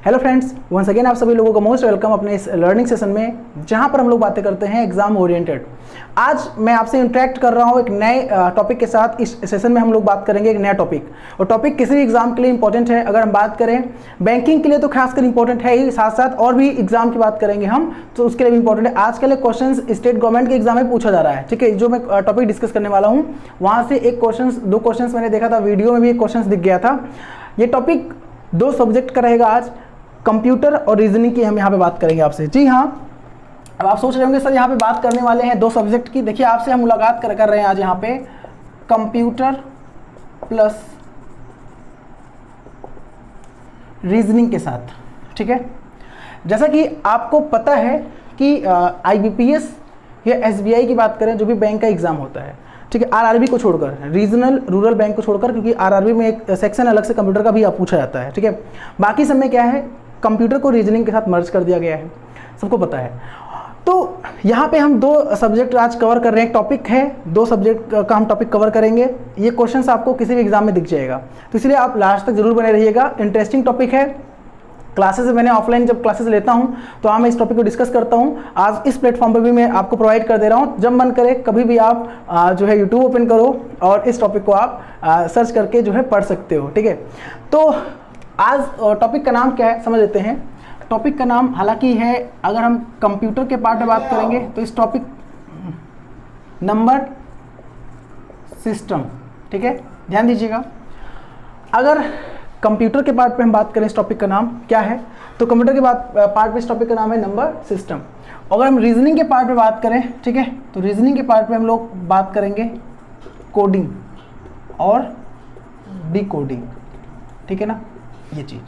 Hello friends, once again आप सभी लोगों को मोस्ट वेलकम अपने इस लर्निंग सेशन में, जहां पर हम लोग बातें करते हैं एग्जाम ओरिएंटेड। आज मैं आपसे इंटरेक्ट कर रहा हूं एक नए टॉपिक के साथ। इस सेशन में हम लोग बात करेंगे एक नया टॉपिक, और टॉपिक किसी भी एग्जाम के लिए इंपॉर्टेंट है। अगर हम बात करें बैंकिंग के लिए तो खासकर इंपॉर्टेंट है ही, साथ साथ और भी एग्जाम की बात करेंगे हम तो उसके लिए भी इंपॉर्टेंट है। आज के लिए क्वेश्चन स्टेट गवर्नमेंट के एग्जाम में पूछा जा रहा है, ठीक है। जो मैं टॉपिक डिस्कस करने वाला हूँ वहाँ से एक क्वेश्चन, दो क्वेश्चन मैंने देखा था, वीडियो में भी एक क्वेश्चन दिख गया था। ये टॉपिक दो सब्जेक्ट का रहेगा आज, कंप्यूटर और रीजनिंग की हम यहाँ पे बात करेंगे आपसे। जी हाँ, अब आप सोच रहे होंगे सर यहाँ पे बात करने वाले हैं दो सब्जेक्ट की। देखिए आपसे हम मुलाकात कर रहे हैं आज यहाँ पे कंप्यूटर प्लस रीजनिंग के साथ, ठीक है। जैसा कि आपको पता है कि IBPS या SBI की बात करें, जो भी बैंक का एग्जाम होता है, ठीक है, RRB को छोड़कर, रीजनल रूरल बैंक को छोड़कर, क्योंकि RRB में एक सेक्शन अलग से कंप्यूटर का भी पूछा जाता है, ठीक है। बाकी सब में क्या है, कंप्यूटर को रीजनिंग के साथ मर्ज कर दिया गया है, सबको पता है। तो यहाँ पे हम दो सब्जेक्ट आज कवर कर रहे हैं। टॉपिक है, दो सब्जेक्ट का हम टॉपिक कवर करेंगे। ये क्वेश्चंस आपको किसी भी एग्जाम में दिख जाएगा, तो इसलिए आप लास्ट तक जरूर बने रहिएगा। इंटरेस्टिंग टॉपिक है। क्लासेस मैंने ऑफलाइन जब क्लासेस लेता हूँ तो मैं इस टॉपिक को डिस्कस करता हूँ। आज इस प्लेटफॉर्म पर भी मैं आपको प्रोवाइड कर दे रहा हूँ। जब मन करे कभी भी आप जो है यूट्यूब ओपन करो और इस टॉपिक को आप सर्च करके जो है पढ़ सकते हो, ठीक है। तो आज टॉपिक का नाम क्या है समझ लेते हैं। टॉपिक का नाम हालांकि है, अगर हम कंप्यूटर के पार्ट में बात करेंगे तो इस टॉपिक नंबर सिस्टम, ठीक है, ध्यान दीजिएगा। अगर कंप्यूटर के पार्ट पे हम बात करें, इस टॉपिक का नाम क्या है, तो कंप्यूटर के पार्ट पे इस टॉपिक का नाम है नंबर सिस्टम। अगर हम रीजनिंग के पार्ट पे बात करें, ठीक है, तो रीजनिंग के पार्ट पे हम लोग बात करेंगे कोडिंग और डिकोडिंग, ठीक है ना, ये चीज़।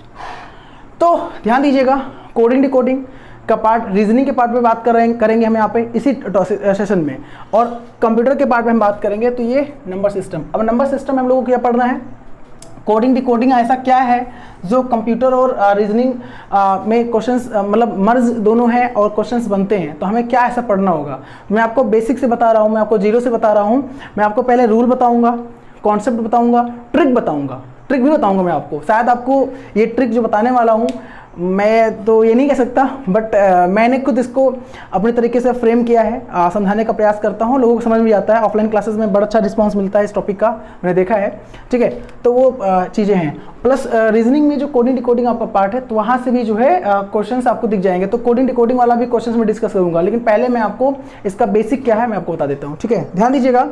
तो ध्यान दीजिएगा, कोडिंग डिकोडिंग का पार्ट रीजनिंग के पार्ट पे बात करेंगे हम यहाँ पे इसी सेशन में, और कंप्यूटर के पार्ट में हम बात करेंगे तो ये नंबर सिस्टम। अब नंबर सिस्टम में हम लोगों को क्या पढ़ना है, कोडिंग डिकोडिंग ऐसा क्या है जो कंप्यूटर और रीजनिंग में क्वेश्चंस मतलब मर्ज दोनों हैं और क्वेश्चंस बनते हैं, तो हमें क्या ऐसा पढ़ना होगा। मैं आपको बेसिक से बता रहा हूँ, मैं आपको जीरो से बता रहा हूँ। मैं आपको पहले रूल बताऊंगा, कॉन्सेप्ट बताऊंगा, ट्रिक बताऊंगा, ट्रिक भी बताऊंगा मैं आपको। शायद आपको ये ट्रिक जो बताने वाला हूँ, मैं तो ये नहीं कह सकता, बट मैंने खुद इसको अपने तरीके से फ्रेम किया है, समझाने का प्रयास करता हूँ, लोगों को समझ में आता है। ऑफलाइन क्लासेस में बड़ा अच्छा रिस्पांस मिलता है इस टॉपिक का, मैंने देखा है, ठीक है। तो वो चीज़ें हैं। प्लस रीजनिंग में जो कोडिंग डिकोडिंग आपका पार्ट है, तो वहाँ से भी जो है क्वेश्चंस आपको दिख जाएंगे। तो कोडिंग डिकोडिंग वाला भी क्वेश्चंस में डिस्कस करूँगा, लेकिन पहले मैं आपको इसका बेसिक क्या है मैं आपको बता देता हूँ, ठीक है। ध्यान दीजिएगा,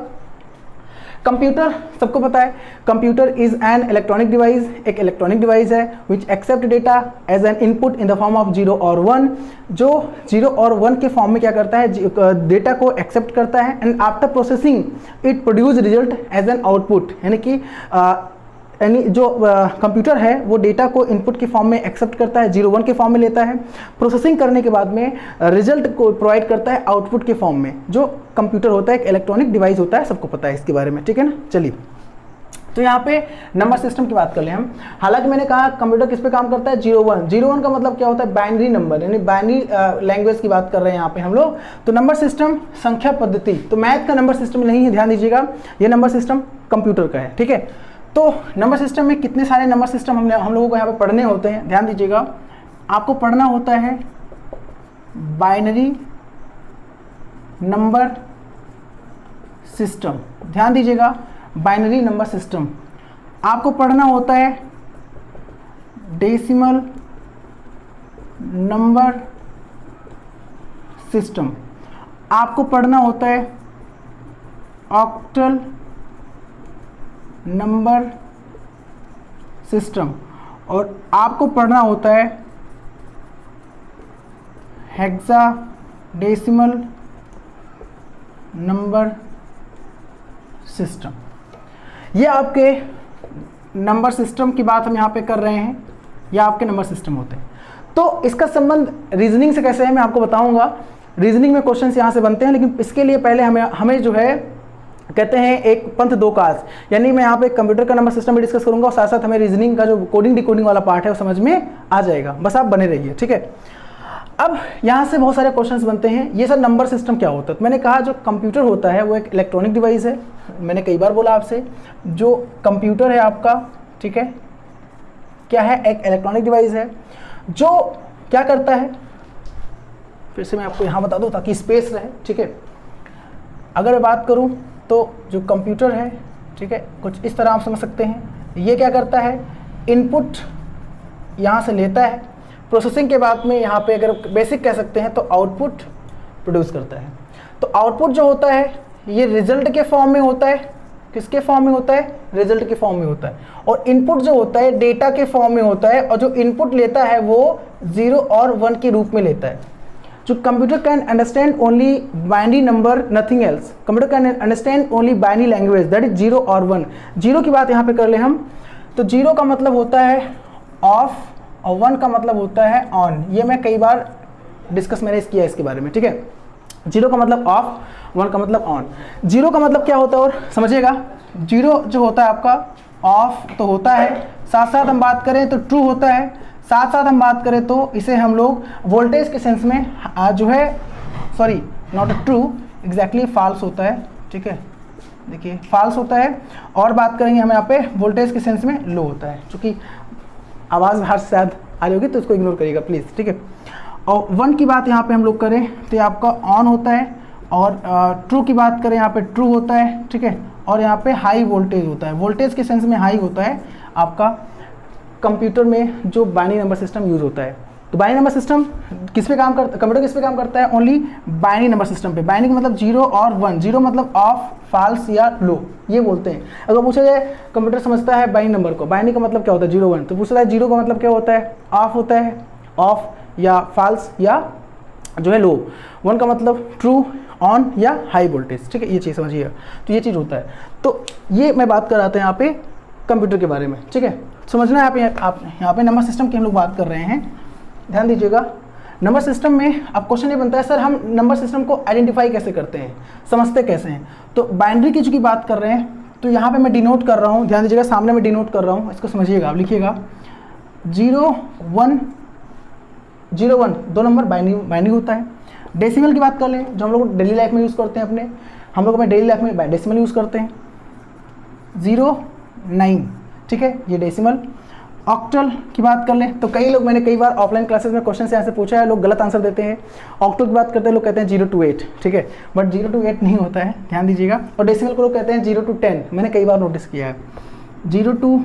कंप्यूटर सबको पता है, computer is an electronic device, एक इलेक्ट्रॉनिक डिवाइस है which accept data as an input in the form of 0 और 1, जो 0 और 1 के फॉर्म में क्या करता है, डेटा को एक्सेप्ट करता है, and after processing it produce result as an output. यानी जो कंप्यूटर है वो डेटा को इनपुट के फॉर्म में एक्सेप्ट करता है, 0 1 के फॉर्म में लेता है, प्रोसेसिंग करने के बाद में रिजल्ट को प्रोवाइड करता है आउटपुट के फॉर्म में। जो कंप्यूटर होता है एक इलेक्ट्रॉनिक डिवाइस होता है, सबको पता है इसके बारे में, ठीक है ना। चलिए, तो यहाँ पे नंबर सिस्टम की बात कर लें हम। हालांकि मैंने कहा कंप्यूटर किस पे काम करता है, 0 1। 0 1 का मतलब क्या होता है, बाइनरी नंबर, यानी बाइनरी लैंग्वेज की बात कर रहे हैं यहाँ पे हम लोग। तो नंबर सिस्टम संख्या पद्धति, तो मैथ का नंबर सिस्टम नहीं है, ध्यान दीजिएगा, ये नंबर सिस्टम कंप्यूटर का है, ठीक है। तो नंबर सिस्टम में कितने सारे नंबर सिस्टम हम लोगों को यहाँ पे पढ़ने होते हैं। ध्यान दीजिएगा, आपको पढ़ना होता है बाइनरी नंबर सिस्टम। ध्यान दीजिएगा, बाइनरी नंबर सिस्टम। आपको पढ़ना होता है डेसिमल नंबर सिस्टम। आपको पढ़ना होता है ऑक्टल नंबर सिस्टम, और आपको पढ़ना होता है हेक्साडेसिमल नंबर सिस्टम। ये आपके नंबर सिस्टम की बात हम यहाँ पे कर रहे हैं, या आपके नंबर सिस्टम होते हैं। तो इसका संबंध रीजनिंग से कैसे है मैं आपको बताऊंगा। रीजनिंग में क्वेश्चंस यहाँ से बनते हैं, लेकिन इसके लिए पहले हमें जो है कहते हैं एक पंथ दो काज, यानी मैं यहाँ पे कंप्यूटर का नंबर सिस्टम भी डिस्कस करूंगा और साथ साथ हमें रीजनिंग का जो कोडिंग डिकोडिंग वाला पार्ट है वो समझ में आ जाएगा। बस आप बने रहिए, ठीक है। अब यहाँ से बहुत सारे क्वेश्चंस बनते हैं। ये सर नंबर सिस्टम क्या होता है, तो मैंने कहा जो कंप्यूटर होता है वो एक इलेक्ट्रॉनिक डिवाइस है। मैंने कई बार बोला आपसे, जो कंप्यूटर है आपका, ठीक है, क्या है, एक इलेक्ट्रॉनिक डिवाइस है जो क्या करता है, फिर से मैं आपको यहाँ बता दूँ ताकि स्पेस रहे, ठीक है। अगर मैं बात करूँ तो जो कंप्यूटर है, ठीक है, कुछ इस तरह आप समझ सकते हैं। ये क्या करता है, इनपुट यहाँ से लेता है, प्रोसेसिंग के बाद में यहाँ पे अगर बेसिक कह सकते हैं तो आउटपुट प्रोड्यूस करता है। तो आउटपुट जो होता है ये रिजल्ट के फॉर्म में होता है, किसके फॉर्म में होता है, रिजल्ट के फॉर्म में होता है। और इनपुट जो होता है डेटा के फॉर्म में होता है, और जो इनपुट लेता है वो 0 और 1 के रूप में लेता है। जो computer can understand only binary number, nothing else. Computer can understand only binary language, that is 0 और 1। 0 की बात यहाँ पे कर ले हम, तो 0 का मतलब होता है ऑफ और 1 का मतलब होता है ऑन। ये मैं कई बार डिस्कस मैंने किया इसके बारे में, ठीक है। 0 का मतलब ऑफ, 1 का मतलब ऑन। 0 का मतलब क्या होता है और समझिएगा, 0 जो होता है आपका ऑफ तो होता है, साथ साथ हम बात करें तो ट्रू होता है, साथ साथ हम बात करें तो इसे हम लोग वोल्टेज के सेंस में जो है, sorry not true, exactly false होता है, ठीक है। देखिए फॉल्स होता है। और बात करेंगे हम यहाँ पे वोल्टेज के सेंस में लो होता है, चूँकि आवाज़ बाहर से शायद आ रही होगी तो इसको इग्नोर करिएगा प्लीज़, ठीक है। और 1 की बात यहाँ पे हम लोग करें तो ये आपका ऑन होता है, और ट्रू की बात करें यहाँ पे ट्रू होता है, ठीक है। और यहाँ पे हाई वोल्टेज होता है, वोल्टेज के सेंस में हाई होता है आपका कंप्यूटर में जो बाइनरी नंबर सिस्टम यूज़ होता है। तो बाइनरी नंबर सिस्टम किस पे काम करता है, कंप्यूटर किस पे काम करता है, ओनली बाइनरी नंबर सिस्टम पे। बाइनरी का मतलब 0 और 1, 0 मतलब ऑफ, फॉल्स या लो, ये बोलते हैं। अगर पूछा जाए कंप्यूटर समझता है बाइनरी नंबर को, बाइनरी का मतलब क्या होता है 0 1, तो पूछा जाए 0 का मतलब क्या होता है, ऑफ होता है, ऑफ या फॉल्स या जो है लो। 1 का मतलब ट्रू, ऑन या हाई वोल्टेज, ठीक है। ये चीज़ समझिएगा, तो ये चीज़ होता है। तो ये मैं बात कर रहा था यहाँ पे कंप्यूटर के बारे में, ठीक है। समझना है आप यहाँ पे नंबर सिस्टम की हम लोग बात कर रहे हैं, ध्यान दीजिएगा। नंबर सिस्टम में अब क्वेश्चन ये बनता है, सर हम नंबर सिस्टम को आइडेंटिफाई कैसे करते हैं, समझते कैसे हैं। तो बाइनरी की चूँकि बात कर रहे हैं तो यहाँ पे मैं डिनोट कर रहा हूँ, ध्यान दीजिएगा, सामने में डिनोट कर रहा हूँ, इसको समझिएगा। आप लिखिएगा 0 1 0 1, 2 नंबर बाइनरी होता है। डेसिमल की बात कर लें, जो हम लोग डेली लाइफ में यूज़ करते हैं, अपने हम लोग अपने डेली लाइफ में डेसिमल यूज़ करते हैं, 0 9, ठीक है, ये डेसिमल। ऑक्टल की बात कर लें तो कई लोग, मैंने कई बार ऑफलाइन क्लासेस में क्वेश्चन से यहाँ से पूछा है, लोग गलत आंसर देते हैं। ऑक्टल की बात करते हैं लोग कहते हैं 0 to 8, ठीक है, बट 0 to 8 नहीं होता है, ध्यान दीजिएगा। और डेसिमल को लोग कहते हैं 0 to 10, मैंने कई बार नोटिस किया है। 0 to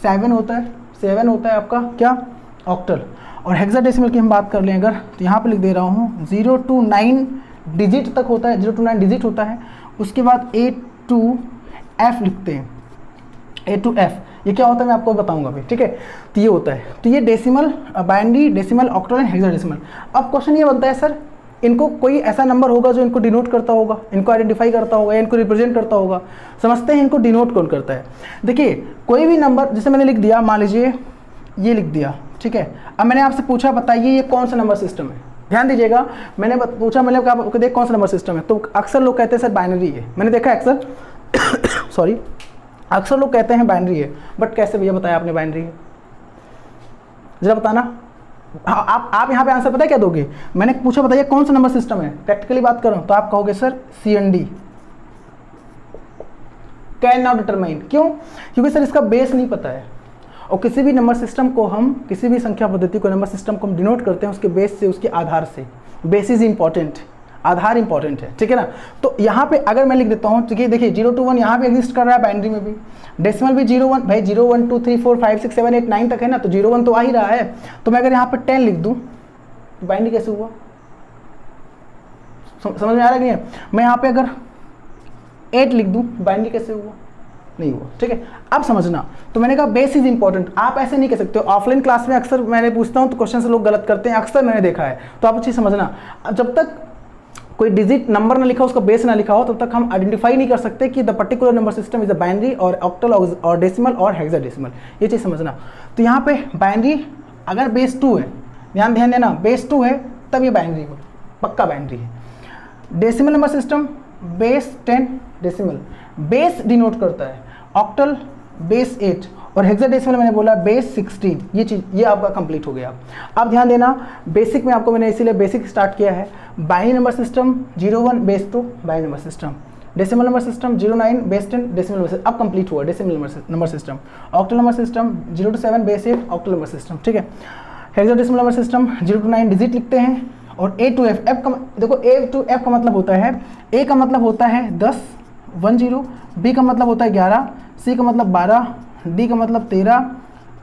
7 होता है, 7 होता है आपका क्या, ऑक्टल। और हेक्साडेसिमल की हम बात कर लें अगर, तो यहाँ पे लिख दे रहा हूँ 0 to 9 डिजिट तक होता है, 0 to 9 डिजिट होता है। उसके बाद A to F लिखते हैं, A to F, ये क्या होता है मैं आपको बताऊंगा अभी, ठीक है। तो ये होता है, तो ये decimal, binary, decimal, octal and hexadecimal. अब क्वेश्चन ये बनता है, सर इनको कोई ऐसा नंबर होगा जो इनको डिनोट करता होगा, इनको आइडेंटिफाई करता होगा या इनको रिप्रेजेंट करता होगा। समझते हैं इनको डिनोट कौन करता है। देखिए कोई भी नंबर, जैसे मैंने लिख दिया, मान लीजिए ये लिख दिया, ठीक है। अब मैंने आपसे पूछा बताइए ये कौन सा नंबर सिस्टम है, ध्यान दीजिएगा। मैंने पूछा, मैंने आपको देख कौन सा नंबर सिस्टम है, तो अक्सर लोग कहते हैं सर बाइनरी है। मैंने देखा अक्सर सॉरी, अक्सर लोग कहते हैं बाइनरी है, बट कैसे भैया बताया आपने बाइनरी है, जरा बताना। आप यहाँ पे आंसर पता है क्या दोगे, मैंने पूछा बताइए कौन सा नंबर सिस्टम है, प्रैक्टिकली बात करूँ तो आप कहोगे sir CND, can not determine. क्यों, क्योंकि सर इसका बेस नहीं पता है। और किसी भी नंबर सिस्टम को हम, किसी भी संख्या पद्धति को, नंबर सिस्टम को हम डिनोट करते हैं उसके बेस से, उसके आधार से। Base is important, Aadhaar important है, ठीक है ना। तो यहाँ पे अगर मैं लिख देता हूँ, ठीक है, देखिए 0 to 1 यहाँ पे एग्जिस्ट कर रहा है बाइनरी में भी, डेसिमल भी 0 1, भाई 0 1 2 3 4 5 6 7 8 9 तक है ना, तो 0 1 तो आ ही रहा है। तो मैं अगर यहाँ पे 10 लिख दूँ तो बाइनरी कैसे हुआ, समझ में आ रहा है नहीं है। मैं यहाँ पे अगर 8 लिख दूँ बाइनरी कैसे हुआ, नहीं हुआ, ठीक है। अब समझना, तो मैंने कहा बेस इज इंपॉर्टेंट। आप ऐसे नहीं कह सकते हो, ऑफलाइन क्लास में अक्सर मैंने पूछता हूँ तो क्वेश्चन से लोग गलत करते हैं, अक्सर मैंने देखा है। तो आप चीज़ समझना, जब तक कोई डिजिट नंबर ना लिखा हो, उसका बेस ना लिखा हो, तब तक हम आइडेंटिफाई नहीं कर सकते कि the particular number system is a binary और ऑक्टल और डेसिमल और हेक्साडेसिमल, ये चीज़ समझना। तो यहाँ पे बाइनरी अगर बेस 2 है, ध्यान देना, बेस 2 है तब ये बाइनरी हो, पक्का बाइनरी है। Decimal number system base 10 decimal, base denote करता है, ऑक्टल बेस 8 और हेक्साडेसिमल मैंने बोला बेस 16। ये चीज़, ये आपका कंप्लीट हो गया। अब ध्यान देना, बेसिक में आपको मैंने इसीलिए बेसिक स्टार्ट किया है। Binary number system 0 1 base 2 binary number system, decimal number system 0 9 base 10 decimal number system. अब कंप्लीट हुआ decimal number system. Octal number system 0 to 7 base 8 octal number system, ठीक है। Hexadecimal number system 0 to 9 digit लिखते हैं। और A to F, F का देखो A to F का मतलब होता है, A का मतलब होता है 10 10, B का मतलब होता है 11, C का मतलब 12, D का मतलब 13,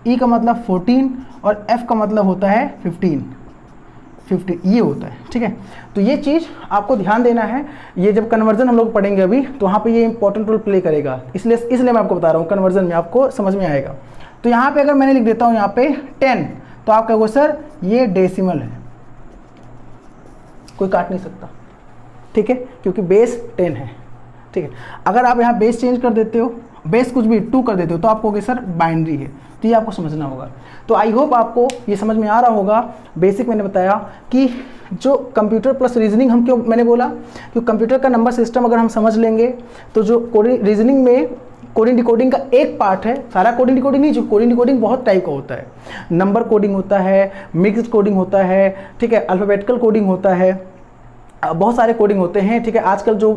E का मतलब 14 और F का मतलब होता है 15 ये होता है, ठीक है। तो ये चीज़ आपको ध्यान देना है, ये जब कन्वर्जन हम लोग पढ़ेंगे अभी तो वहाँ पे ये इंपॉर्टेंट रोल प्ले करेगा, इसलिए मैं आपको बता रहा हूँ, कन्वर्जन में आपको समझ में आएगा। तो यहाँ पे अगर मैंने लिख देता हूँ यहाँ पे 10, तो आप कहोगे सर ये डेसिमल है, कोई काट नहीं सकता, ठीक है, क्योंकि बेस 10 है, ठीक है। अगर आप यहाँ बेस चेंज कर देते हो, बेस कुछ भी 2 कर देते हो, तो आप कहोगे सर बाइनरी है, तो ये आपको समझना होगा। तो आई होप आपको ये समझ में आ रहा होगा। बेसिक मैंने बताया कि जो कंप्यूटर प्लस रीजनिंग, हम क्यों मैंने बोला कि कंप्यूटर का नंबर सिस्टम अगर हम समझ लेंगे तो जो रीजनिंग में कोडिंग डिकोडिंग का एक पार्ट है, सारा कोडिंग डिकोडिंग नहीं, जो कोडिंग डिकोडिंग बहुत टाइप का होता है, नंबर कोडिंग होता है, मिक्स्ड कोडिंग होता है, ठीक है, अल्फाबेटिकल कोडिंग होता है, बहुत सारे कोडिंग होते हैं, ठीक है। आजकल जो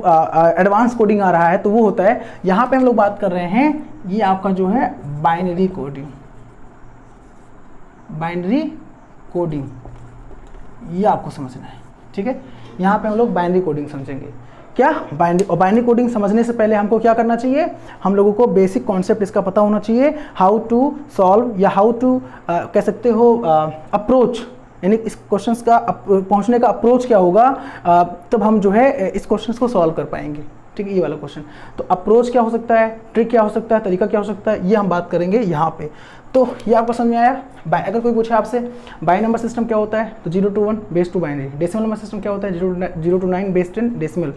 एडवांस कोडिंग आ रहा है तो वो होता है। यहाँ पे हम लोग बात कर रहे हैं, ये आपका जो है बाइनरी कोडिंग, ये आपको समझना है, ठीक है। यहाँ पे हम लोग बाइनरी कोडिंग समझेंगे। क्या बाइनरी कोडिंग समझने से पहले हमको क्या करना चाहिए, हम लोगों को बेसिक कॉन्सेप्ट इसका पता होना चाहिए, हाउ टू सॉल्व या हाउ टू कह सकते हो अप्रोच, यानी इस क्वेश्चंस का पहुंचने का अप्रोच क्या होगा, तब हम जो है इस क्वेश्चंस को सॉल्व कर पाएंगे, ठीक है। ये वाला क्वेश्चन, तो अप्रोच क्या हो सकता है, ट्रिक क्या हो सकता है, तरीका क्या हो सकता है, ये हम बात करेंगे यहाँ पे। तो ये आपको समझ में आया। अगर कोई पूछे आपसे बाइनरी नंबर सिस्टम क्या होता है, तो 0 to 1 base 2 binary. Decimal number system क्या होता है, 0 to 9 base 10 decimal.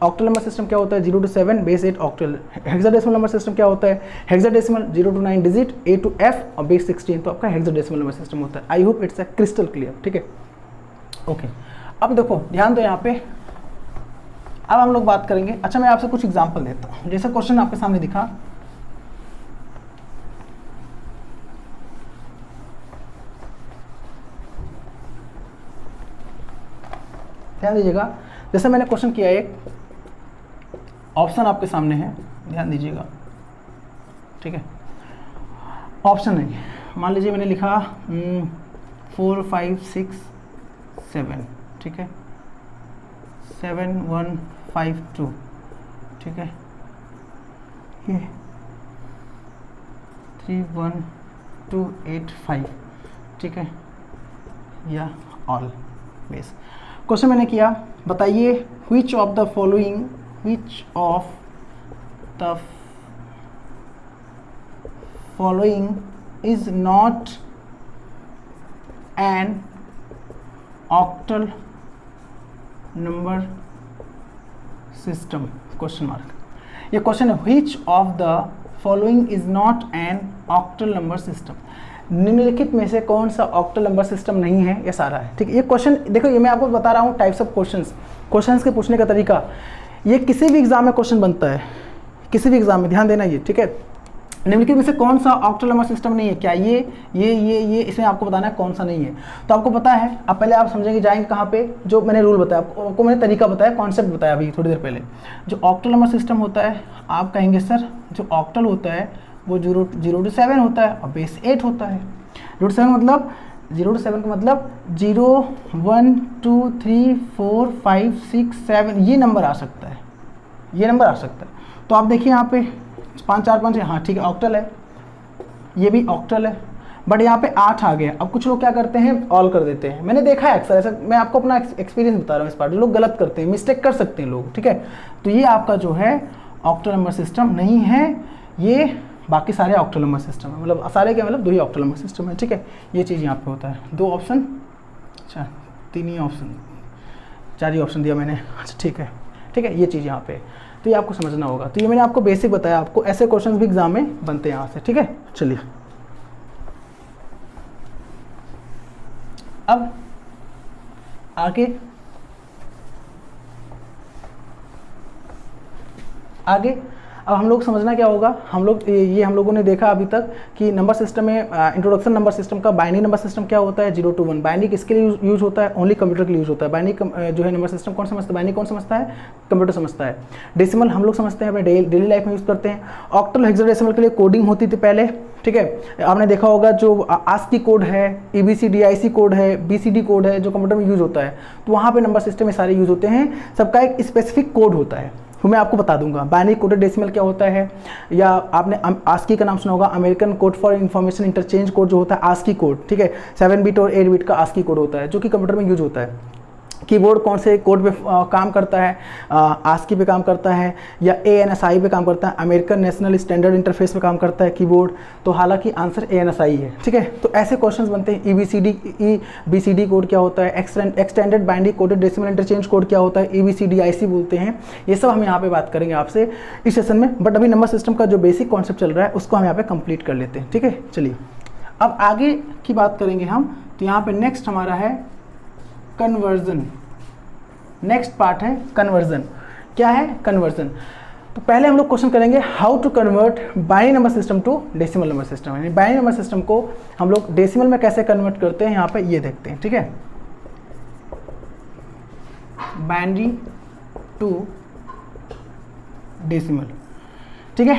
Octal number system क्या होता है, 0 to 7 base 8 octal. Hexadecimal number system क्या होता है, hexadecimal 0 to 9 digit, A to F और बेस 16, तो आपका हेक्साडेसिमल नंबर सिस्टम होता है। I hope it's a crystal clear, ठीक है, ओके। अब देखो ध्यान दो यहाँ पे, अब हम लोग बात करेंगे। अच्छा, मैं आपसे कुछ एग्जांपल देता हूँ, जैसा क्वेश्चन आपके सामने दिखा, ध्यान दीजिएगा। जैसे मैंने क्वेश्चन किया, एक ऑप्शन आपके सामने है, ध्यान दीजिएगा, ठीक है। ऑप्शन नहीं, मान लीजिए मैंने लिखा 4 5 6 7, ठीक है, 7 1 5 2, ठीक है, ये 3 1 2 8 5, ठीक है, या ऑल बेस। क्वेश्चन मैंने किया, बताइए which of the following is not an octal number system, question mark. ये क्वेश्चन है, which of the following is not an octal number system, निम्नलिखित में से कौन सा ऑक्टल नंबर सिस्टम नहीं है, ये सारा है, ठीक है। ये क्वेश्चन देखो, ये मैं आपको बता रहा हूँ टाइप्स ऑफ क्वेश्चंस के पूछने का तरीका, ये किसी भी एग्जाम में क्वेश्चन बनता है, किसी भी एग्जाम में, ध्यान देना ये, ठीक है। निम्नलिखित में से कौन सा ऑक्टल नंबर सिस्टम नहीं है, क्या ये इसमें आपको बताना है कौन सा नहीं है। तो आपको पता है, अब पहले आप समझेंगे, जाएंगे कहाँ पे, जो मैंने रूल बताया आपको मैंने तरीका बताया, कॉन्सेप्ट बताया अभी थोड़ी देर पहले। जो ऑक्टल नंबर सिस्टम होता है, आप कहेंगे सर जो ऑक्टल होता है वो 0 to 7 होता है और बेस 8 होता है। 0 to 7 मतलब 0 to 7 का मतलब 0 1 2 3 4 5 6 7, ये नंबर आ सकता है, ये नंबर आ सकता है। तो आप देखिए यहाँ पे 5 4 5 है, हाँ ठीक है, ऑक्टल है, ये भी ऑक्टल है, बट यहाँ पे 8 आ गया। अब कुछ लोग क्या करते हैं, ऑल कर देते हैं, मैंने देखा है अक्सर ऐसा, मैं आपको अपना एक्सपीरियंस बता रहा हूँ इस पार्ट, जो लोग गलत करते हैं, मिस्टेक कर सकते हैं लोग, ठीक है। तो ये आपका जो है ऑक्टल नंबर सिस्टम नहीं है, ये बाकी सारे ऑक्टल नंबर सिस्टम है, मतलब सारे के मतलब 2 ही ऑक्टल नंबर सिस्टम है, ठीक है। ये चीज़ यहाँ पे होता है, 2 ऑप्शन, अच्छा 3 ही ऑप्शन, 4 ही ऑप्शन दिया मैंने, अच्छा ठीक है, ठीक है, ये चीज़ यहाँ पे, तो ये आपको समझना होगा। तो ये मैंने आपको बेसिक बताया, आपको ऐसे क्वेश्चन भी एग्जाम में बनते हैं यहाँ से, ठीक है। चलिए अब आगे अब हम लोग समझना क्या होगा, हम लोग ये हम लोगों ने देखा अभी तक कि नंबर सिस्टम में इंट्रोडक्शन नंबर सिस्टम का बाइनरी नंबर सिस्टम क्या होता है 0 to 1। बाइनरी किसके लिए यूज होता है, ओनली कंप्यूटर के लिए यूज होता है। बाइनरी जो है नंबर सिस्टम कौन समझता है, बाइनरी कौन समझता है, कंप्यूटर समझता है। डेसिमल हम लोग समझते हैं, अपने डेली लाइफ में यूज़ करते हैं। ऑक्टल हेक्साडेसिमल के लिए कोडिंग होती थी पहले, ठीक है। आपने देखा होगा जो आस्की कोड है, ABCDIC कोड है, BCD कोड है जो कंप्यूटर में यूज होता है, तो वहाँ पे नंबर सिस्टम में सारे यूज होते हैं। सबका एक स्पेसिफिक कोड होता है, तो मैं आपको बता दूंगा बाइनरी कोडेड डेसिमल क्या होता है, या आपने आस्की का नाम सुना होगा, American code for information interchange code जो होता है आस्की कोड, ठीक है। 7 बिट और 8 बिट का आस्की कोड होता है जो कि कंप्यूटर में यूज होता है। कीबोर्ड कौन से कोड पे काम करता है, आस्की पे काम करता है या ANSI पे काम करता है, अमेरिकन नेशनल स्टैंडर्ड इंटरफेस पे काम करता है कीबोर्ड, तो हालांकि आंसर ANSI है, ठीक है। तो ऐसे क्वेश्चंस बनते हैं। EBCD कोड क्या होता है, extended binary coded decimal interchange code क्या होता है, ABCDIC बोलते हैं। ये सब हम यहाँ पे बात करेंगे आपसे इस सेशन में, बट अभी नंबर सिस्टम का जो बेसिक कॉन्सेप्ट चल रहा है उसको हम यहाँ पे कंप्लीट कर लेते हैं, ठीक है। चलिए अब आगे की बात करेंगे हम, तो यहाँ पे नेक्स्ट हमारा है कन्वर्जन। नेक्स्ट पार्ट है कन्वर्जन। क्या है कन्वर्जन, तो पहले हम लोग क्वेश्चन करेंगे how to convert binary number system to decimal number system. यानी बाइनरी नंबर सिस्टम को हम लोग डेसिमल में कैसे कन्वर्ट करते हैं, यहाँ पे ये देखते हैं, ठीक है। बाइनरी टू डेसिमल, ठीक है।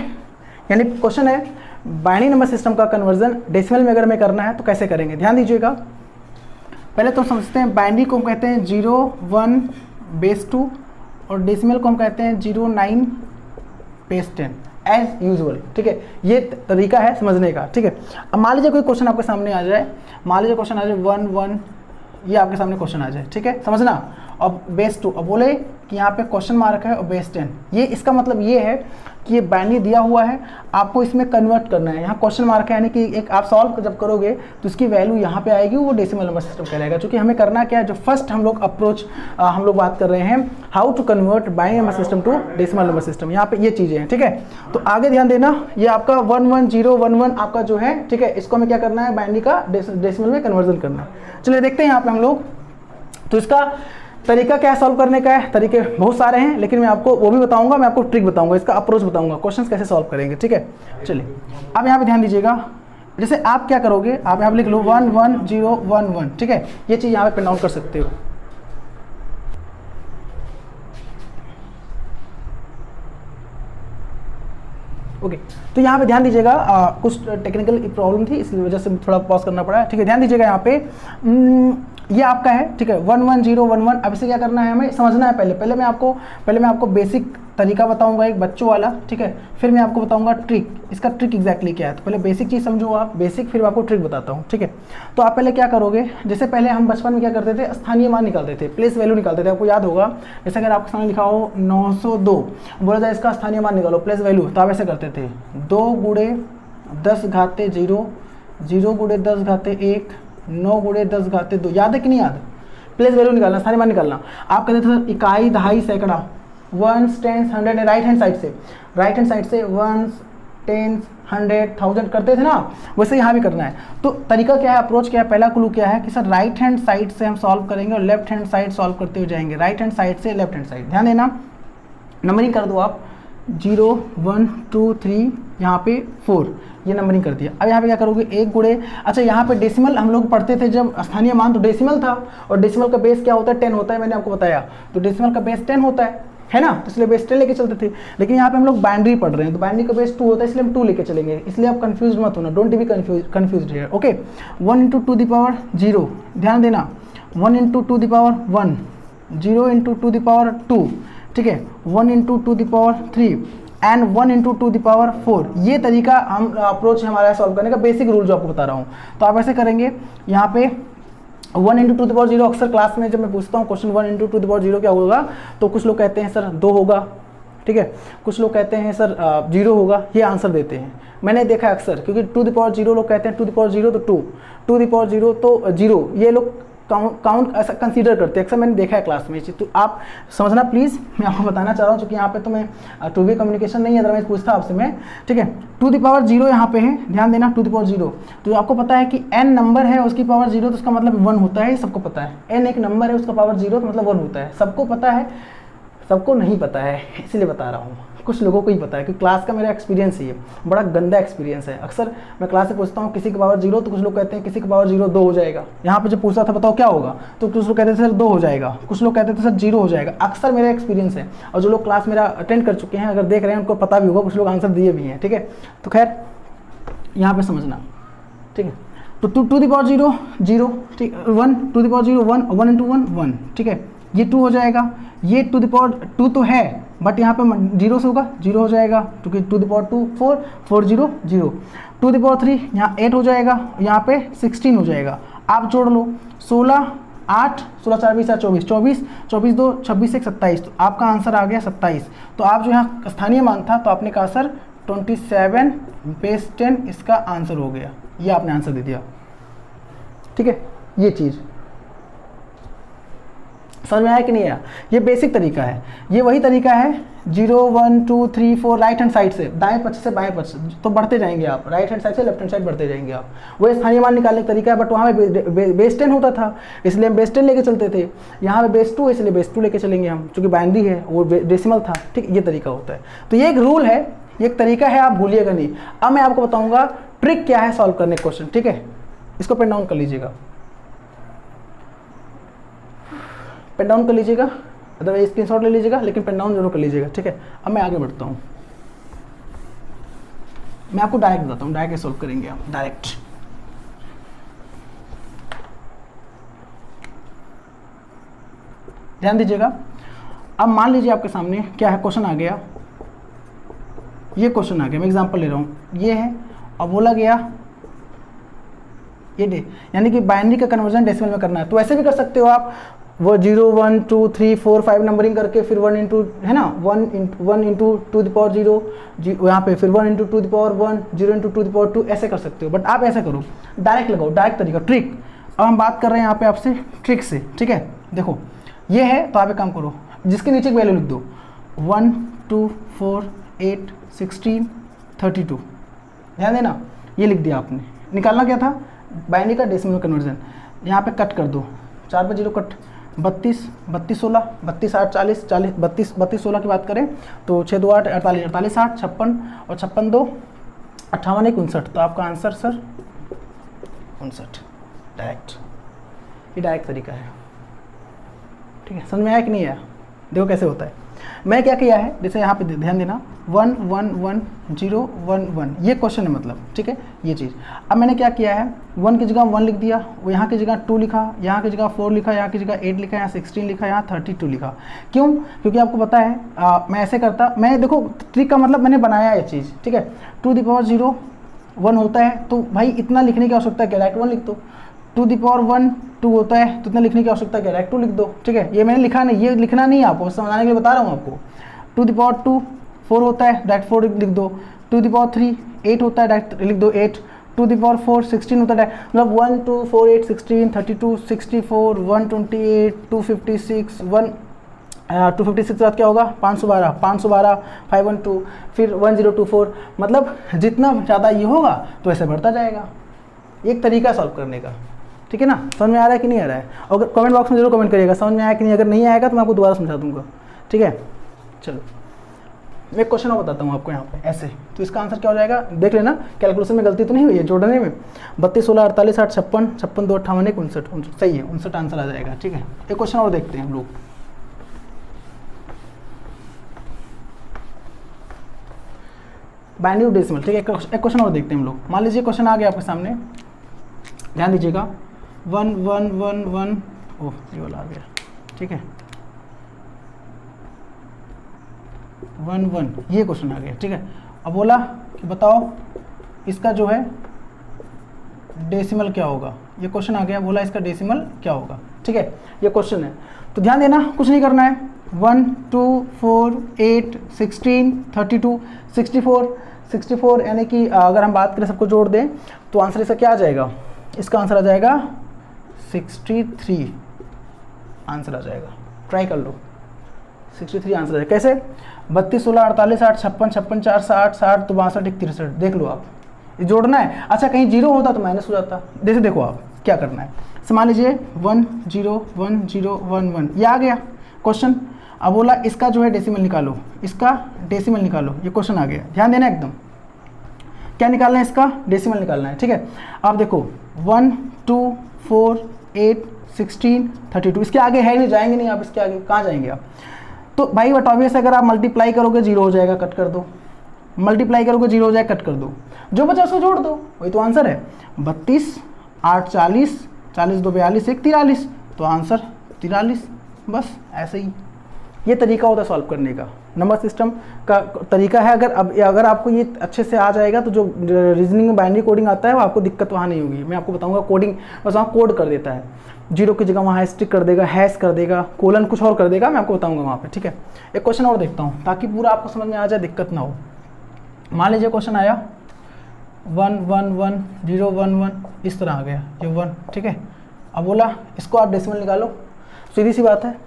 यानी क्वेश्चन है बाइनरी नंबर सिस्टम का कन्वर्जन डेसिमल में अगर हमें करना है तो कैसे करेंगे, ध्यान दीजिएगा। पहले तो समझते हैं बाइनरी को हम कहते हैं 0, 1 बेस 2 और डेसिमल को हम कहते हैं 0, 9 बेस 10 एज यूजुअल, ठीक है। ये तरीका है समझने का, ठीक है। अब मान लीजिए कोई क्वेश्चन आपके सामने आ जाए, मान लीजिए क्वेश्चन आ जाए 1, 1, ये आपके सामने क्वेश्चन आ जाए, ठीक है, समझना। और बेस 2, अब बोले कि यहाँ पे क्वेश्चन मार्क है और बेस 10, ये इसका मतलब ये है कि ये बाइनरी दिया हुआ है, आपको इसमें कन्वर्ट करना है। यहाँ क्वेश्चन मार्क है यानी कि एक आप सॉल्व जब करोगे तो इसकी वैल्यू यहाँ पे आएगी, वो डेसिमल नंबर सिस्टम कहलाएगा। क्योंकि हमें करना क्या है, जो फर्स्ट हम लोग अप्रोच हम लोग बात कर रहे हैं how to convert binary number system to decimal number system, यहाँ पे ये चीज़ें हैं, ठीक है। तो आगे ध्यान देना, ये आपका 1, 1, 0, 1, 1 आपका जो है, ठीक है, इसको हमें क्या करना है, बाइनरी का डेसिमल में कन्वर्जन करना है। चलिए देखते हैं यहाँ पे हम लोग, तो इसका तरीका क्या है सॉल्व करने का है, तरीके बहुत सारे हैं, लेकिन मैं आपको वो भी बताऊंगा, मैं आपको ट्रिक बताऊंगा, इसका अप्रोच बताऊंगा, क्वेश्चंस कैसे सॉल्व करेंगे, ठीक है। चलिए अब यहाँ पे ध्यान दीजिएगा, जैसे आप क्या करोगे, आप यहाँ पे लिख लो 1, 1, 0, 1, 1, ठीक है। ये चीज़ यहाँ पे प्रिंट आउट कर सकते हो। ओके, तो यहाँ पे ध्यान दीजिएगा, कुछ टेक्निकल प्रॉब्लम थी इसकी वजह से थोड़ा पॉज करना पड़ा, ठीक है। ध्यान दीजिएगा यहाँ पे ये आपका है, ठीक है, 1, 1, 0, 1, 1। अब इसे क्या करना है, हमें समझना है। पहले मैं आपको बेसिक तरीका बताऊंगा एक बच्चों वाला, ठीक है, फिर मैं आपको बताऊंगा ट्रिक, इसका ट्रिक एग्जैक्टली क्या है। तो पहले बेसिक चीज़ समझो आप, बेसिक, फिर मैं आपको ट्रिक बताता हूँ, ठीक है। तो आप पहले क्या करोगे, जैसे पहले हम बचपन में क्या करते थे, स्थानीय मान निकालते थे, प्लेस वैल्यू निकालते थे, आपको याद होगा। जैसे अगर आपके सामने लिखा हो 902, बोला जाए इसका स्थानीय मान निकालो, प्लेस वैल्यू, तो आप ऐसे करते थे 2 गुणे 10 घाते 0, 0 गुणे 10 घाते 1, 9 गुणे 10 घाते 2, याद है कि नहीं याद। प्लेस वैल्यू निकालना, स्थानीय मान निकालना। आप कहते थे इकाई, दहाई, सैकड़ा, 1s, 10s, 100, right hand side से 1s, 10s, 100, 1000 करते थे ना, वैसे यहाँ भी करना है। तो तरीका क्या है, अप्रोच क्या है, पहला क्लू क्या है कि सर राइट हैंड साइड से हम सॉल्व करेंगे और लेफ्ट हैंड साइड सॉल्व करते हुए जाएंगे, राइट हैंड साइड से लेफ्ट हैंड साइड। ध्यान देना, नंबरिंग कर दो आप, 0, 1, 2, 3, यहाँ पे 4, ये नंबरिंग कर दिया। अब यहाँ पे क्या करोगे, 1 गुणे, अच्छा यहाँ पे डेसिमल हम लोग पढ़ते थे जब स्थानीय मान, तो डेसिमल था, और डेसिमल का बेस क्या होता है, 10 होता है, मैंने आपको बताया। तो डेसिमल का बेस 10 होता है ना, तो इसलिए बेस 10 लेके चलते थे। लेकिन यहाँ पे हम लोग बाइनरी पढ़ रहे हैं, तो बाइनरी का बेस 2 होता है, इसलिए हम 2 लेके चलेंगे। इसलिए आप कंफ्यूज मत होना, don't be confuse here, okay. 1 × 2 the power 0, ध्यान देना, 1 × 2 द पावर 1, 0 × 2 द पावर 2, ठीक है, 1 × 2 the power 3 and 1 × 2 the power 4। ये तरीका हम अप्रोच है हमारा सॉल्व करने का, बेसिक रूल जो आपको बता रहा हूँ। तो आप ऐसे करेंगे, यहाँ पे 1 × 2 द पावर 0, अक्सर क्लास में जब मैं पूछता हूँ क्वेश्चन 1 × 2 द पावर 0 क्या होगा, तो कुछ लोग कहते हैं सर 2 होगा, ठीक है, कुछ लोग कहते हैं सर 0 होगा, ये आंसर देते हैं। मैंने देखा अक्सर, क्योंकि 2 द पावर 0 लोग कहते हैं, 2 द पावर 0 तो 2, 2 द पावर 0 तो 0, ये लोग काउंट ऐसा कंसीडर करते हैं, अक्सर मैंने देखा है क्लास में। तो आप समझना प्लीज़, मैं आपको बताना चाह रहा हूँ, क्योंकि यहाँ पे तो मैं 2 वे कम्युनिकेशन नहीं है, अदरवाइज पूछता आपसे मैं, ठीक है। 2 द पावर 0 यहाँ पे है, ध्यान देना, 2 द पावर 0, तो आपको पता है कि n नंबर है, उसकी पावर 0, तो उसका मतलब 1 होता है, सबको पता है। n एक नंबर है, उसका पावर 0, तो मतलब 1 होता है, सबको पता है, सबको नहीं पता है, इसलिए बता रहा हूँ, कुछ लोगों को ही पता है, क्योंकि क्लास का मेरा एक्सपीरियंस ही है, बड़ा गंदा एक्सपीरियंस है। अक्सर मैं क्लास से पूछता हूँ किसी की पावर 0, तो कुछ लोग कहते हैं किसी की पावर 0 2 हो जाएगा। यहाँ पे जब पूछता था बताओ क्या होगा, तो कुछ लोग कहते थे सर 2 हो जाएगा, कुछ लोग कहते थे सर 0 हो जाएगा। अक्सर मेरा एक्सपीरियंस है, और जो लोग क्लास मेरा अटेंड कर चुके हैं, अगर देख रहे हैं उनको पता भी होगा, कुछ लोग आंसर दिए भी हैं, ठीक है। तो खैर यहाँ पे समझना, ठीक है। तो 2 टू द पावर 0 0, ठीक, 1 टू द पावर 0 1, 1 इंटू 1 1, ठीक है, ये 2 हो जाएगा। ये टू द पावर 2 तो है, बट यहाँ पे 0 से होगा 0 हो जाएगा, क्योंकि to the power 2 4 4 0 0। To the power 3 यहाँ 8 हो जाएगा, यहाँ पे 16 हो जाएगा। आप जोड़ लो 16 8 16 4 20 24 24 24 2 26 1 27, तो आपका आंसर आ गया 27। तो आप जो यहाँ स्थानीय मान था, तो आपने कहा सर 27 बेस 10 इसका आंसर हो गया, ये आपने आंसर दे दिया, ठीक है। ये चीज़ समझ में आया कि नहीं आया? ये बेसिक तरीका है, ये वही तरीका है 0 1 2 3 4 राइट हैंड साइड से, दाएं पक्ष से बाएं पक्ष, तो बढ़ते जाएंगे आप, राइट हैंड साइड से लेफ्ट हैंड साइड बढ़ते जाएंगे आप। वो स्थानीय मान निकालने का तरीका है, बट वहाँ पे बेस 10 होता था, इसलिए हम बेस 10 लेके चलते थे। यहाँ पे बेस 2 इसलिए बेस 2 लेके चलेंगे हम, क्योंकि बाइनरी है, वो डेसिमल था, ठीक, ये तरीका होता है। तो ये एक रूल है, ये एक तरीका है, आप भूलिएगा नहीं। अब मैं आपको बताऊंगा ट्रिक क्या है सॉल्व करने का क्वेश्चन, ठीक है। इसको पेन डाउन कर लीजिएगा, पेन डाउन कर लीजिएगा, अदरवाइज स्क्रीनशॉट ले लीजिएगा, लेकिन पेन डाउन जरूर कर लीजिएगा, ठीक है। अब मैं आगे बढ़ता हूँ, मैं आपको डायरेक्ट बताता हूँ, डायरेक्ट सॉल्व करेंगे हम, डायरेक्ट। ध्यान दीजिएगा। अब मान लीजिए आपके सामने क्या है, क्वेश्चन आ गया, ये क्वेश्चन आ गया, मैं एग्जांपल ले रहा हूँ, ये है, और बोला गया ये डे, यानी कि बाइनरी का कन्वर्जन डेसिमल में करना है। तो ऐसे भी कर सकते हो आप, वो 0 1 2 3 4 5 नंबरिंग करके, फिर 1 इंटू, है ना, 1 इंटू टू द पावर 0, यहाँ पे फिर 1 into two the power 1, 0 into two the power 2, ऐसे कर सकते हो। बट आप ऐसे करो, डायरेक्ट लगाओ, डायरेक्ट तरीका, ट्रिक। अब हम बात कर रहे हैं यहाँ पे आपसे ट्रिक से, ठीक है। देखो ये है, तो आप एक काम करो, जिसके नीचे की वैल्यू लिख दो, 1 2 4 8 16 32, ध्यान देना, ये लिख दिया आपने। निकालना क्या था, बाइनरी का डेसिमल कन्वर्जन। यहाँ पे कट कर दो, 4 पे 0 कट, 32 32 16 32 8 40 40 32 32 16 की बात करें तो 6 2 8 48 48 8 56 और 56 2 58 1 59। तो आपका आंसर सर 59, डायरेक्ट। ये डायरेक्ट तरीका है, ठीक है। समझ में आया कि नहीं आया? देखो कैसे होता है। मैं क्या किया है, जैसे यहाँ पे ध्यान देना, 1 1 1 0 1 1, ये क्वेश्चन है मतलब, ठीक है, ये चीज़। अब मैंने क्या किया है, 1 की जगह 1 लिख दिया, वो यहाँ की जगह 2 लिखा, यहाँ की जगह 4 लिखा, यहाँ की जगह 8 लिखा, यहाँ 16 लिखा, यहाँ 32 लिखा। क्यों? क्योंकि आपको पता है मैं ऐसे करता, मैं देखो ट्रिक का मतलब मैंने बनाया ये चीज़, ठीक है। टू द पावर 0 1 होता है, तो भाई इतना लिखने की आवश्यकता क्या, डायरेक्ट 1 लिख दो। टू द पावर 1 2 होता है, तो इतना लिखने की आवश्यकता क्या, डायरेक्ट 2 लिख दो, ठीक है। ये मैंने लिखा नहीं, ये लिखना नहीं है, आपको समझाने के लिए बता रहा हूँ आपको। टू द पावर 2 4 होता है, डायरेक्ट 4 लिख दो। टू द पावर 3 8 होता है, डायरेक्ट लिख दो 8। टू द पावर 4 16 होता है, मतलब 1 2 4 8 16 32 64 128 256 256 के बाद क्या होगा, 512 512 512, फिर 1024, मतलब जितना ज़्यादा ये होगा तो ऐसे बढ़ता जाएगा। एक तरीका सॉल्व करने का, ठीक है ना। समझ में आ रहा है कि नहीं आ रहा है? और कमेंट बॉक्स में जरूर कमेंट करिएगा समझ में आया कि नहीं। अगर नहीं आएगा तो मैं आपको दोबारा समझा दूंगा, ठीक है। चलो मैं एक क्वेश्चन और बताता हूँ आपको यहाँ पे ऐसे, तो इसका आंसर क्या हो जाएगा देख लेना। कैलकुलेशन में गलती तो नहीं हुई है जोड़ने में। 32 16 48 8 56 56 2 58 1 59, सही है, 59 आंसर आ जाएगा, ठीक है। एक क्वेश्चन और देखते हैं हम लोग। बाइनरी डेसिमल, ठीक है। एक क्वेश्चन और देखते हैं हम लोग। मान लीजिए क्वेश्चन आ गया आपके सामने, ध्यान दीजिएगा। 1 1 1 1, ओह ये वाला आ गया, ठीक है। 1 1, ये क्वेश्चन आ गया, ठीक है। अब बोला कि बताओ इसका जो है डेसिमल क्या होगा। ये क्वेश्चन आ गया, बोला इसका डेसिमल क्या होगा, ठीक है। ये क्वेश्चन है, तो ध्यान देना, कुछ नहीं करना है। 1 2 4 8 16 32 64 यानी कि अगर हम बात करें सबको जोड़ दें तो आंसर इसका क्या आ जाएगा, इसका आंसर आ जाएगा 63 आंसर आ जाएगा। ट्राई कर लो, 63 आंसर है। कैसे? 32 16 48 8 56 56 4 60 60 तो 62 1 63, देख लो आप, ये जोड़ना है। अच्छा कहीं 0 होता तो माइनस हो जाता। जैसे देखो आप क्या करना है, मान लीजिए 1 0 1 0 1 1, ये आ गया क्वेश्चन। अब बोला इसका जो है डेसिमल निकालो, इसका डेसिमल निकालो, ये क्वेश्चन आ गया, ध्यान देना एकदम। क्या निकालना है? इसका डेसिमल निकालना है, ठीक है। आप देखो 1 2 4 8 16 32, इसके आगे है नहीं, जाएंगे नहीं आप, इसके आगे कहाँ जाएंगे आप? तो भाई बट ऑब्वियस अगर आप मल्टीप्लाई करोगे 0 हो जाएगा, कट कर दो, मल्टीप्लाई करोगे 0 हो जाएगा, कट कर दो, जो बचा उसको जोड़ दो, वही तो आंसर है। 32 8 40, 40 2 42, 1 43, तो आंसर 43, बस ऐसे ही। ये तरीका होता है सॉल्व करने का, नंबर सिस्टम का तरीका है। अगर आपको ये अच्छे से आ जाएगा तो जो रीजनिंग में बाइनरी कोडिंग आता है वो आपको दिक्कत वहाँ नहीं होगी। मैं आपको बताऊंगा कोडिंग, बस वहाँ कोड कर देता है, 0 की जगह वहाँ हैस्टिक कर देगा, हैश कर देगा, कोलन कुछ और कर देगा, मैं आपको बताऊंगा वहाँ पे, ठीक है। एक क्वेश्चन और देखता हूँ ताकि पूरा आपको समझ में आ जाए, दिक्कत ना हो। मान लीजिए क्वेश्चन आया 1 1 1 0 1 1, इस तरह आ गया ये 1, ठीक है। अब बोला इसको आप डेसिमल निकालो, सीधी सी बात है।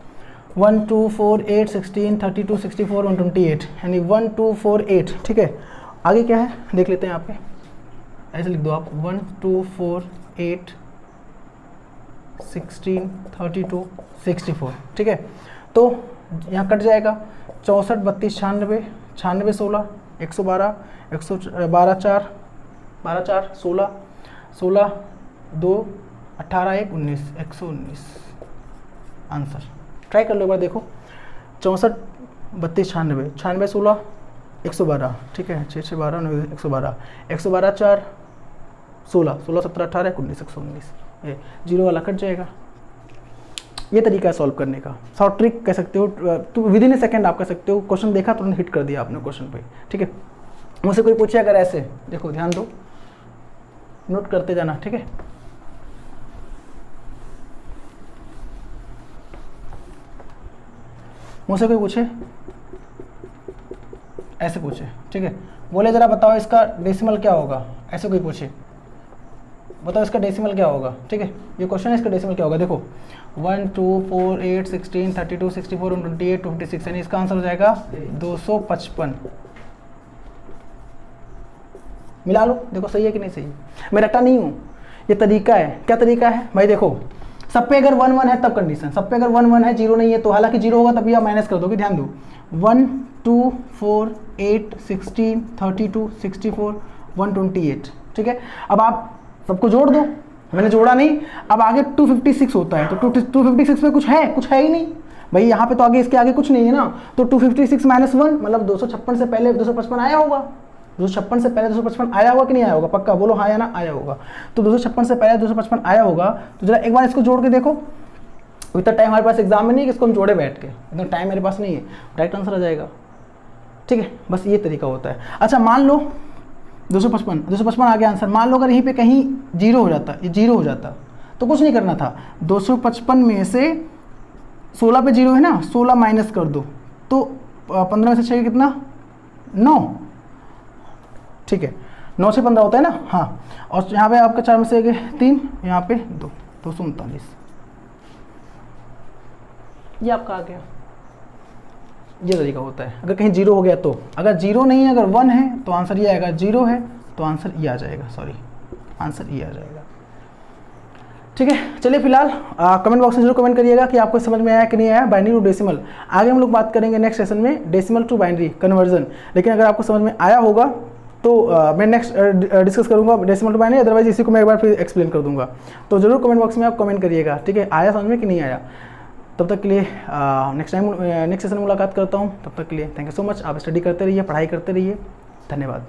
1 2 4 8 16 32 64 128, यानी 1 2 4 8, ठीक है। आगे क्या है देख लेते हैं, यहाँ पे ऐसे लिख दो आप 1 2 4 8 16 32 64, ठीक है। तो यहाँ कट जाएगा 64 32 96 96 16 112 112 4 12 4 16 16 2 18 1 19 119 आंसर। ट्राई कर लो एक बार, देखो 64 32 96 96 16 112, ठीक है। 6 6 12 9 112 112 4 16 16 17 18 19 119, ये 0 वाला कट जाएगा। ये तरीका है सॉल्व करने का, शॉर्ट ट्रिक कह सकते हो, तो विद इन ए सेकेंड आप कह सकते हो। क्वेश्चन देखा तुरंत हिट कर दिया आपने क्वेश्चन पे, ठीक है। मुझसे कोई पूछे अगर ऐसे, देखो ध्यान दो, नोट करते जाना, ठीक है। मुझसे कोई पूछे ऐसे पूछे, ठीक है, बोले जरा बताओ इसका डेसिमल क्या होगा, ऐसे कोई पूछे बताओ इसका डेसिमल क्या होगा, ठीक है। ये क्वेश्चन है, इसका डेसिमल क्या होगा, देखो 1 2 4 8 16 32 64 128 256, यानी इसका आंसर हो जाएगा 255। मिला लो, देखो सही है कि नहीं सही। मैं रट्टा नहीं हूँ, ये तरीका है। क्या तरीका है भाई? देखो सब पे अगर 1 1 है तब कंडीशन, सब पे अगर 1 1 है 0 नहीं है तो, हालांकि 0 होगा तभी आप माइनस कर दोगे, ध्यान दो। 1 2 4 8 16 32 64 128, ठीक है। अब आप सबको जोड़ दो, मैंने जोड़ा नहीं। अब आगे 256 होता है, तो 256 में कुछ है ही नहीं भाई, यहाँ पे तो आगे इसके आगे कुछ नहीं है ना। तो 256 -1 मतलब 256 से पहले 255 आया होगा, 256 से पहले 255 आया होगा कि नहीं आया होगा? पक्का बोलो हाँ या ना, आया होगा। तो 256 से पहले 255 आया होगा, तो जरा एक बार इसको जोड़ के देखो। इतना टाइम हमारे पास एग्जाम में नहीं है कि इसको हम जोड़े बैठ के, इतना टाइम मेरे पास नहीं है, डायरेक्ट आंसर आ जाएगा, ठीक है। बस ये तरीका होता है। अच्छा मान लो 255 आ गया आंसर। मान लो अगर यहीं पे कहीं 0 हो जाता, ये 0 हो जाता तो कुछ नहीं करना था, 255 में से 16 पे 0 है ना, 16 माइनस कर दो, तो 15 में से 6 कितना, 9, ठीक है। 9 से 15 होता है ना, हाँ। और यहाँ पे आपका 4 में से 3, यहाँ पे 2, 239, ये आपका आ गया। ये तरीका होता है अगर कहीं 0 हो गया तो। अगर 0 नहीं है, अगर 1 है तो आंसर ये आएगा, 0 है तो आंसर ये आ जाएगा, सॉरी आंसर ये आ जाएगा, ठीक है। चलिए फिलहाल कमेंट बॉक्स में जरूर कमेंट करिएगा कि आपको समझ में आया कि नहीं आया बाइनरी टू डेसिमल। आगे हम लोग बात करेंगे नेक्स्ट सेशन में डेसिमल टू बाइनरी कन्वर्जन। लेकिन अगर आपको समझ में आया होगा तो मैं नेक्स्ट डिस्कस करूंगा डेसिमल टू बाइनरी, अदरवाइज इसी को मैं एक बार फिर एक्सप्लेन कर दूंगा। तो जरूर कमेंट बॉक्स में आप कमेंट करिएगा, ठीक है, आया समझ में कि नहीं आया। तब तक के लिए नेक्स्ट सेशन में मुलाकात करता हूँ। तब तक के लिए थैंक यू सो मच। आप स्टडी करते रहिए, पढ़ाई करते रहिए, धन्यवाद।